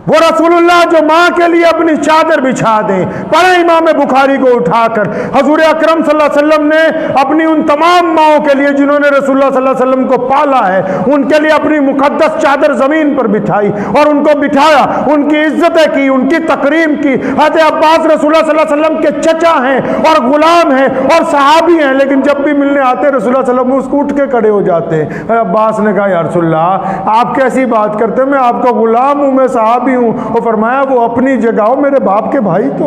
वो रसूलुल्लाह जो माँ के लिए अपनी चादर बिछा दें, पढ़े इमाम बुखारी को उठाकर, हजूर अकरम सल्लल्लाहु अलैहि वसल्लम ने अपनी उन तमाम माओं के लिए जिन्होंने रसूलुल्लाह सल्लल्लाहु अलैहि वसल्लम को पाला है, उनके लिए अपनी मुकद्दस चादर जमीन पर बिछाई और उनको बिठाया, उनकी इज्जतें की, उनकी तकरीम की। हज़रत अब्बास रसूलुल्लाह सल्लल्लाहु अलैहि वसल्लम के चचा हैं और गुलाम हैं और सहाबी हैं, लेकिन जब भी मिलने आते रसूलुल्लाह सल्लल्लाहु अलैहि वसल्लम उसको उठ के खड़े हो जाते हैं। अब्बास ने कहा या रसूलुल्लाह आप कैसी बात करते हैं, मैं आपका गुलाम हूँ, मैं सहाबी हूँ। और फरमाया वो अपनी जगह हो, मेरे बाप के भाई तो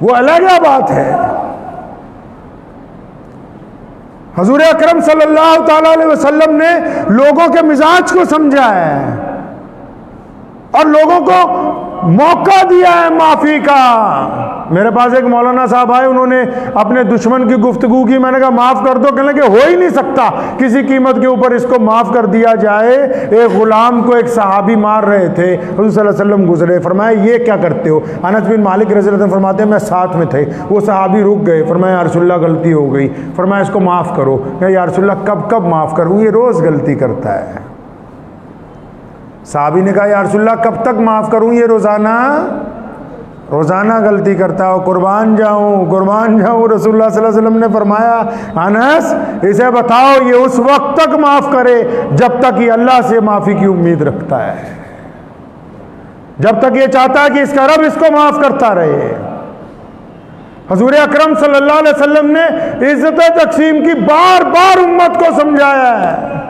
वो अलग बात है। हजूर अकरम सल्लल्लाहु ताला अलैहि वसल्लम ने लोगों के मिजाज को समझा है और लोगों को मौका दिया है माफी का। मेरे पास एक मौलाना साहब आए, उन्होंने अपने दुश्मन की गुफ्तगू की। मैंने कहा माफ कर दो। कहने लगे हो ही नहीं सकता, किसी कीमत के ऊपर इसको माफ कर दिया जाए। एक गुलाम को एक सहाबी मार रहे थे, हुज़ूर सल्लल्लाहु अलैहि वसल्लम गुजरे, फरमाया ये क्या करते हो? अनस बिन मालिक रज़ियल्लाहु अन्हु फरमाते हैं मैं साथ में थे, वो सहाबी रुक गए, फरमाया या रसूलल्लाह गलती हो गई, फरमाया इसको माफ करो। या रसूलल्लाह कब कब माफ करूँ, ये रोज गलती करता है। साहबी ने कहा या रसूलल्लाह कब तक माफ़ करूं, ये रोज़ाना गलती करता है। कुर्बान जाऊं रसूलुल्लाह सल्लल्लाहु अलैहि वसल्लम ने फरमाया अनस इसे बताओ ये उस वक्त तक माफ़ करे जब तक ये अल्लाह से माफ़ी की उम्मीद रखता है, जब तक ये चाहता है कि इसका रब इसको माफ़ करता रहे। हजूर अकरम सल्लल्लाहु अलैहि वसल्लम ने इज्जत तकसीम की बार बार उम्मत को समझाया है।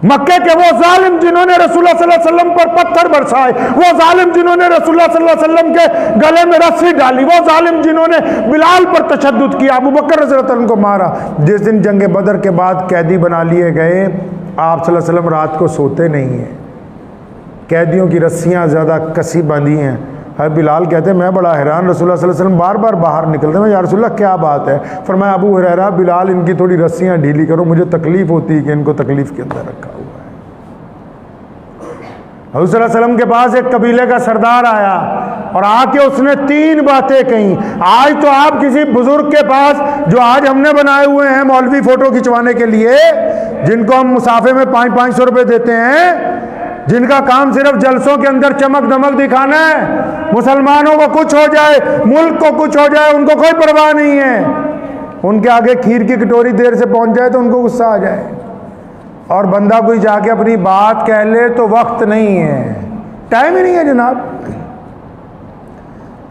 मक्के के वो जालिम जिन्होंने रसूलुल्लाह सल्लल्लाहु अलैहि वसल्लम पर पत्थर बरसाए, वो जालिम जिन्होंने रसूलुल्लाह सल्लल्लाहु अलैहि वसल्लम के गले में रस्सी डाली, वो जालिम जिन्होंने बिलाल पर तशद्दुद किया, अबू बकर रज़ियल्लाहु अन्हु को मारा। जिस दिन जंग बदर के बाद कैदी बना लिए गए, आप सल्लल्लाहु अलैहि वसल्लम रात को सोते नहीं हैं, कैदियों की रस्सियाँ ज़्यादा कसी बांधी हैं। बिलाल कहते हैं मैं बड़ा हैरान, रसूलुल्लाह सल्लल्लाहु अलैहि वसल्लम बार बार बाहर निकलते हैं, या रसूलुल्लाह क्या बात है? फरमाया अबू हुरैरा बिलाल इनकी थोड़ी रस्सियाँ ढीली करो, मुझे तकलीफ होती है कि इनको तकलीफ के अंदर रखा हुआ है। हज़रत सल्लल्लाहु अलैहि वसल्लम के पास एक कबीले का सरदार आया और आके उसने 3 बातें कही। आज तो आप किसी बुजुर्ग के पास जो आज हमने बनाए हुए हैं मौलवी फोटो खिंचवाने के लिए, जिनको हम मुसाफे में 500-500 रुपये देते हैं, जिनका काम सिर्फ जलसों के अंदर चमक दमक दिखाना है, मुसलमानों को कुछ हो जाए, मुल्क को कुछ हो जाए, उनको कोई परवाह नहीं है। उनके आगे खीर की कटोरी देर से पहुंच जाए तो उनको गुस्सा आ जाए, और बंदा कोई जाके अपनी बात कह ले तो वक्त नहीं है, टाइम ही नहीं है जनाब।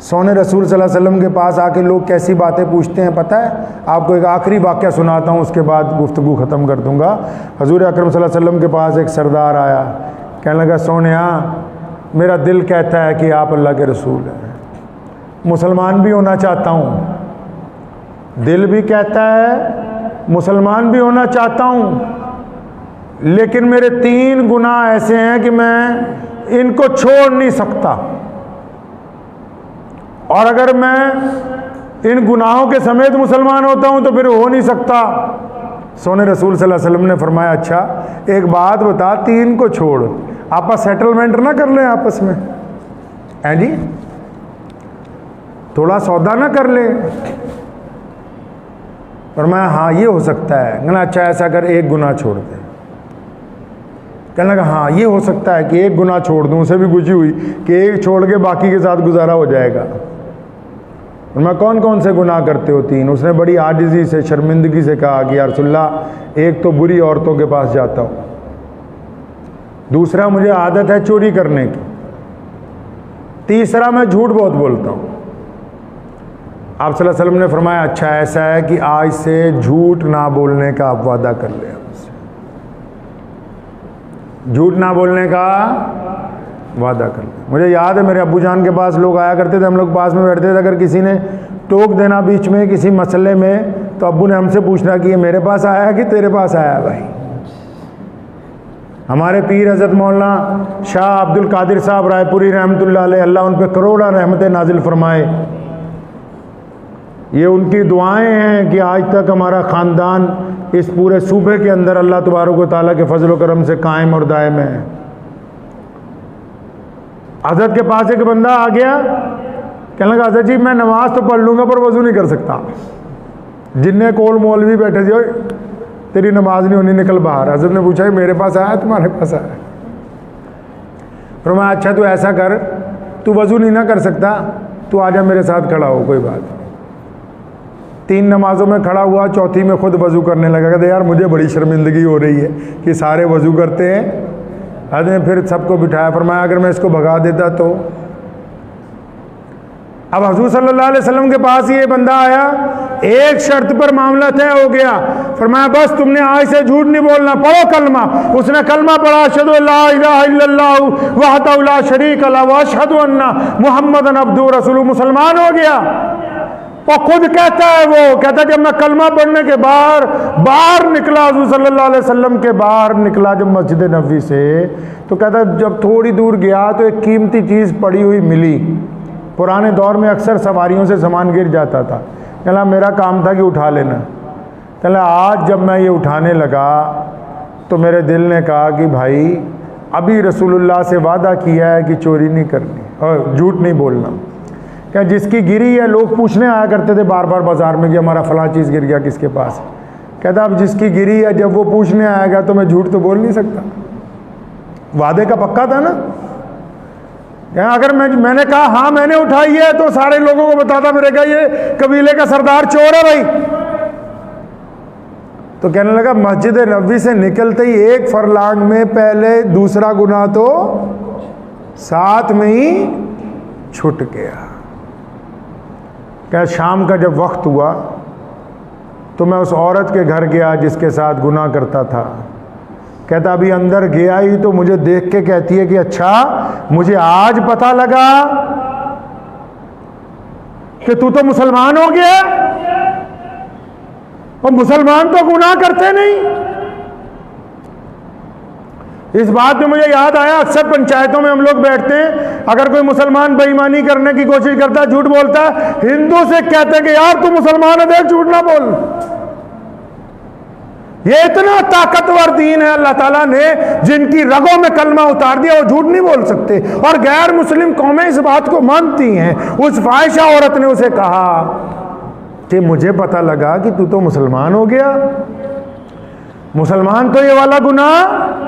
सोने रसूल सल्लल्लाहु अलैहि वसल्लम के पास आके लोग कैसी बातें पूछते हैं पता है? आपको एक आखिरी वाक़या सुनाता हूँ, उसके बाद गुफ्तगू ख़त्म कर दूँगा। हजूर अकरम सल्लल्लाहु अलैहि वसल्लम के पास एक सरदार आया, कहने लगा सोनिया मेरा दिल कहता है कि आप अल्लाह के रसूल हैं, मुसलमान भी होना चाहता हूँ, दिल भी कहता है मुसलमान भी होना चाहता हूँ, लेकिन मेरे 3 गुनाह ऐसे हैं कि मैं इनको छोड़ नहीं सकता, और अगर मैं इन गुनाहों के समेत मुसलमान होता हूँ तो फिर हो नहीं सकता। सोने रसूल सल्लल्लाहु अलैहि वसल्लम ने फरमाया अच्छा एक बात बता, 3 को छोड़, आपस सेटलमेंट ना कर लें आपस में, हैं जी, थोड़ा सौदा ना कर ले? फरमाया हाँ ये हो सकता है। कहना अच्छा ऐसा कर 1 गुनाह छोड़ दे। कहने लगा हाँ ये हो सकता है कि 1 गुनाह छोड़ दूँ। उसे भी खुशी हुई कि 1 छोड़ के बाकी के साथ गुजारा हो जाएगा। मैं कौन कौन से गुनाह करते हो? 3। उसने बड़ी आजिज़ी से शर्मिंदगी से कहा कि या रसूलल्लाह एक तो बुरी औरतों के पास जाता हूँ, दूसरा मुझे आदत है चोरी करने की, तीसरा मैं झूठ बहुत बोलता हूँ। आप सल्लल्लाहु अलैहि वसल्लम ने फरमाया अच्छा ऐसा है कि आज से झूठ ना बोलने का आप वादा कर ले, झूठ ना बोलने का वादा कर ले। मुझे याद है मेरे अब्बू जान के पास लोग आया करते थे, हम लोग पास में बैठते थे, अगर किसी ने टोक देना बीच में किसी मसले में तो अब्बू ने हमसे पूछना कि ये मेरे पास आया है कि तेरे पास आया है भाई। हमारे पीर हज़रत मौलाना शाह अब्दुल कादिर साहब रायपुरी रहमतुल्लाह अलैह, अल्लाह उन पर करोड़ों रहमतें नाजिल फरमाए, ये उनकी दुआएं हैं कि आज तक हमारा ख़ानदान इस पूरे सूबे के अंदर अल्लाह तबारक व तआला के फजल व करम से कायम और दायम है। हज़रत के पास एक बंदा आ गया, कहने लगा हज़रत जी मैं नमाज तो पढ़ लूँगा पर वज़ू नहीं कर सकता। जिन्ने कोल मौलवी बैठे थे तेरी नमाज नहीं होनी, निकल बाहर। हज़रत ने पूछा मेरे पास आया तुम्हारे पास आया? फरमाया अच्छा तू ऐसा कर, तू वज़ू नहीं ना कर सकता, तू आजा मेरे साथ खड़ा हो, कोई बात। 3 नमाज़ों में खड़ा हुआ, चौथी में खुद वज़ू करने लगा। कहते यार मुझे बड़ी शर्मिंदगी हो रही है कि सारे वज़ू करते हैं। हज़रत ने फिर सबको बिठाया, फरमाया अगर मैं इसको भगा देता तो अब हुजूर सल्लल्लाहु अलैहि वसल्लम के पास ये बंदा आया, एक शर्त पर मामला तय हो गया। फरमाया बस तुमने आज से झूठ नहीं बोलना, पढ़ो कलमा। उसने कलमा पढ़ा, अशहदु अल्ला इलाहा इल्लल्लाहु वहदहु ला शरीका लहु व अशहदु अन्ना मुहम्मदन अब्दुहु रसूलुहु, मुसलमान हो गया। और खुद कहता है, वो कहता है जब मैं कलमा पढ़ने के बाहर निकला, हुजूर सल्लल्लाहु अलैहि वसल्लम के बाहर निकला जब मस्जिद नबवी से, तो कहता है जब थोड़ी दूर गया तो एक कीमती चीज़ पड़ी हुई मिली। पुराने दौर में अक्सर सवारियों से सामान गिर जाता था। कहला मेरा काम था कि उठा लेना। कहला आज जब मैं ये उठाने लगा तो मेरे दिल ने कहा कि भाई अभी रसूलुल्लाह से वादा किया है कि चोरी नहीं करनी और झूठ नहीं बोलना। क्या जिसकी गिरी है, लोग पूछने आया करते थे बार बार बाजार में कि हमारा फला चीज़ गिर गया किसके पास। कहता अब जिसकी गिरी है, जब वो पूछने आएगा तो मैं झूठ तो बोल नहीं सकता। वादे का पक्का था ना। अगर मैंने कहा हाँ मैंने उठाई है, तो सारे लोगों को बताता मेरे का ये कबीले का सरदार चोर है भाई। तो कहने लगा मस्जिद नबवी से निकलते ही एक फरलांग में पहले दूसरा गुनाह तो साथ में ही छूट गया। क्या शाम का जब वक्त हुआ तो मैं उस औरत के घर गया जिसके साथ गुनाह करता था। कहता अभी अंदर गया ही तो मुझे देख के कहती है कि अच्छा मुझे आज पता लगा कि तू तो मुसलमान हो गया। और मुसलमान तो गुनाह करते नहीं। इस बात में मुझे याद आया, अक्सर पंचायतों में हम लोग बैठते हैं, अगर कोई मुसलमान बेईमानी करने की कोशिश करता है, झूठ बोलता है, हिंदू से कहते हैं कि यार तू मुसलमान है, देख झूठ ना बोल। ये इतना ताकतवर दीन है अल्लाह ताला ने, जिनकी रगों में कलमा उतार दिया, वो झूठ नहीं बोल सकते। और गैर मुस्लिम कौमें इस बात को मानती हैं। उस फाहिशा औरत ने उसे कहा कि मुझे पता लगा कि तू तो मुसलमान हो गया। मुसलमान तो ये वाला गुनाह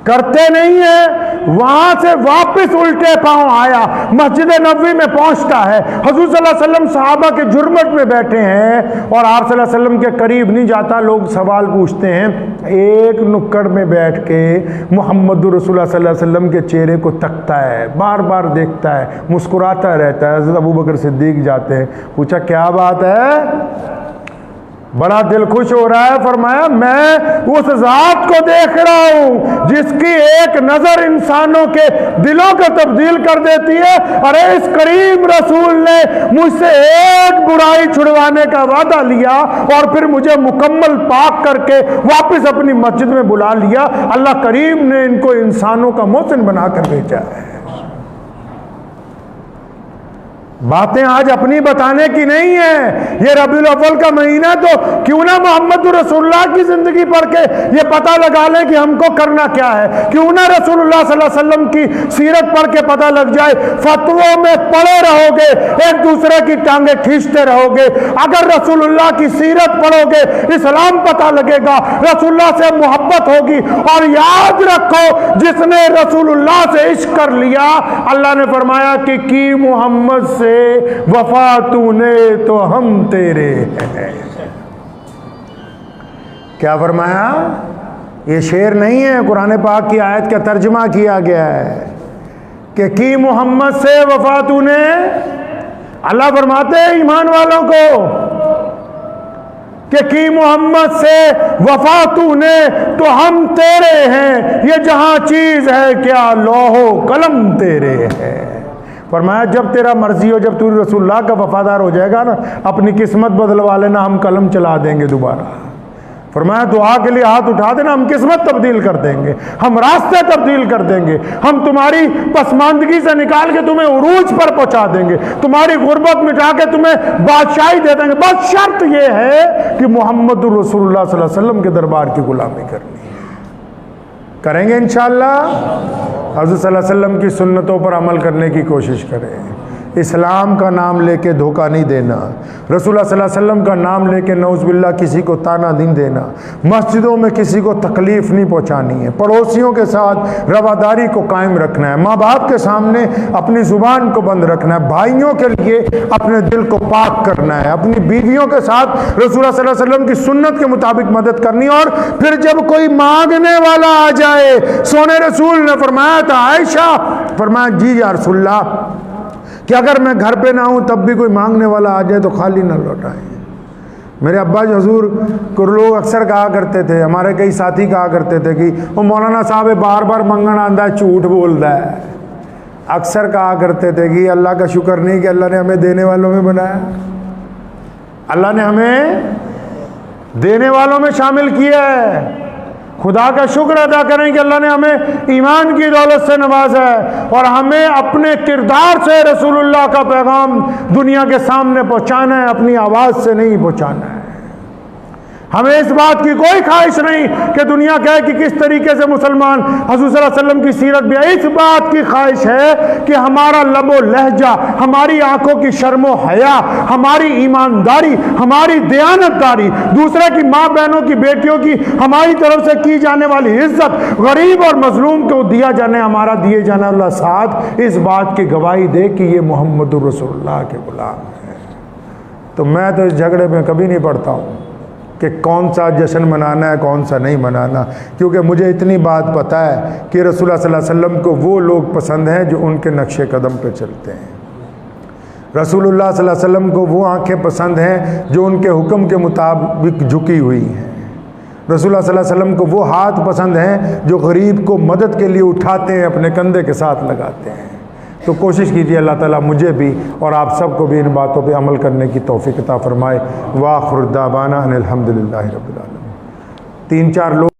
करते नहीं है। वहां से वापस उल्टे पांव आया, मस्जिद नबवी में पहुंचता है। हुजूर सल्लल्लाहु अलैहि वसल्लम सहाबा के जुर्मट में बैठे हैं और आप सल्लल्लाहु अलैहि वसल्लम के करीब नहीं जाता। लोग सवाल पूछते हैं। एक नुक्कड़ में बैठ के मोहम्मद रसूलुल्लाह सल्लल्लाहु अलैहि वसल्लम के चेहरे को तकता है, बार बार देखता है, मुस्कुराता रहता है। हज़रत अबू बकर सिद्दीक जाते हैं, पूछा क्या बात है, बड़ा दिल खुश हो रहा है। फरमाया मैं उस जात को देख रहा हूं जिसकी एक नजर इंसानों के दिलों को तब्दील कर देती है। अरे इस करीम रसूल ने मुझसे एक बुराई छुड़वाने का वादा लिया और फिर मुझे मुकम्मल पाक करके वापस अपनी मस्जिद में बुला लिया। अल्लाह करीम ने इनको इंसानों का मोहसिन बनाकर भेजा है। बातें आज अपनी बताने की नहीं है। ये रबीउल अव्वल का महीना, तो क्यों ना मोहम्मद रसूलुल्लाह की जिंदगी पढ़ के ये पता लगा लें कि हमको करना क्या है। क्यों ना रसूलुल्लाह सल्लल्लाहु अलैहि वसल्लम की सीरत पढ़ के पता लग जाए। फतवों में पड़े रहोगे, एक दूसरे की टांगे खींचते रहोगे। अगर रसूलुल्लाह की सीरत पढ़ोगे, इस्लाम पता लगेगा, रसूलुल्लाह से मोहब्बत होगी। और याद रखो, जिसने रसूलुल्लाह से इश्क कर लिया, अल्लाह ने फरमाया कि की मोहम्मद से वफा तूने तो हम तेरे हैं। क्या फरमाया? ये शेर नहीं है, कुरान पाक की आयत का तर्जुमा किया गया है कि की मोहम्मद से वफा तूने। अल्लाह फरमाते हैं ईमान वालों को कि की मोहम्मद से वफा तूने तो हम तेरे हैं। ये जहां चीज है क्या लौहो कलम तेरे है। फरमाया जब तेरा मर्जी हो, जब तू रसूलुल्लाह का वफादार हो जाएगा ना, अपनी किस्मत बदलवा लेना, हम कलम चला देंगे दोबारा। फरमाया दुआ के लिए हाथ उठा देना, हम किस्मत तब्दील कर देंगे, हम रास्ते तब्दील कर देंगे, हम तुम्हारी पसमानदगी से निकाल के तुम्हें उरूज पर पहुंचा देंगे, तुम्हारी गुर्बत मिटा के तुम्हें बादशाही दे देंगे। बस शर्त यह है कि मोहम्मद रसूलुल्लाह सल्लल्लाहु अलैहि वसल्लम के दरबार की गुलामी करनी है। करेंगे इंशाअल्लाह। हज़रत सल्लल्लाहु अलैहि वसल्लम की सुन्नतों पर अमल करने की कोशिश करें। इस्लाम का नाम लेके धोखा नहीं देना। रसूलुल्लाह सल्लल्लाहु अलैहि वसल्लम का नाम लेके नौज़ुबिल्लाह किसी को ताना नहीं देना। मस्जिदों में किसी को तकलीफ़ नहीं पहुंचानी है। पड़ोसियों के साथ रवादारी को कायम रखना है। माँ बाप के सामने अपनी ज़ुबान को बंद रखना है। भाइयों के लिए अपने दिल को पाक करना है। अपनी बीवियों के साथ रसूलुल्लाह सल्लल्लाहु अलैहि वसल्लम की सुन्नत के मुताबिक मदद करनी। और फिर जब कोई मांगने वाला आ जाए, सोने रसूल ने फरमाया था, आयशा फरमाया जी या रसूलल्लाह कि अगर मैं घर पे ना हूँ तब भी कोई मांगने वाला आ जाए तो खाली ना लौटाएं। मेरे अब्बा जी हुजूर को लोग अक्सर कहा करते थे, हमारे कई साथी कहा करते थे कि वो मौलाना साहब बार बार मंगन आंदा है, झूठ बोलता है। अक्सर कहा करते थे कि अल्लाह का शुक्र नहीं कि अल्लाह ने हमें देने वालों में बनाया, अल्लाह ने हमें देने वालों में शामिल किया है। खुदा का शुक्र अदा करें कि अल्लाह ने हमें ईमान की दौलत से नवाजा है और हमें अपने किरदार से रसूलुल्लाह का पैगाम दुनिया के सामने पहुंचाना है, अपनी आवाज़ से नहीं पहुंचाना है। हमें इस बात की कोई ख्वाहिश नहीं कि दुनिया कहे कि किस तरीके से मुसलमान हुज़ूर सल्लल्लाहु अलैहि वसल्लम की सीरत भी है। इस बात की ख्वाहिश है कि हमारा लबो लहजा, हमारी आंखों की शर्मो हया, हमारी ईमानदारी, हमारी दयानतदारी, दूसरे की माँ बहनों की बेटियों की हमारी तरफ से की जाने वाली इज्जत, गरीब और मजलूम को दिया जाने हमारा दिए जाने वाला साथ इस बात की गवाही दे कि ये मुहम्मदुर रसूलुल्लाह के गुलाम है। तो मैं तो इस झगड़े में कभी नहीं पड़ता हूँ कि कौन सा जश्न मनाना है कौन सा नहीं मनाना, क्योंकि मुझे इतनी बात पता है कि रसूलुल्लाह सल्लल्लाहु अलैहि वसल्लम को वो लोग पसंद हैं जो उनके नक्शे कदम पे चलते हैं। रसूलुल्लाह सल्लल्लाहु अलैहि वसल्लम को वो आंखें पसंद हैं जो उनके हुक्म के मुताबिक झुकी हुई हैं। रसूलुल्लाह सल्लल्लाहु अलैहि वसल्लम को वो हाथ पसंद हैं जो गरीब को मदद के लिए उठाते हैं, अपने कंधे के साथ लगाते हैं। तो कोशिश कीजिए अल्लाह ताला मुझे भी और आप सबको भी इन बातों पे अमल करने की तौफीक अता फरमाए। व आखिर दावाना अनिल हम्दुलिल्लाहि रब्बिल आलमीन। 3-4 लोग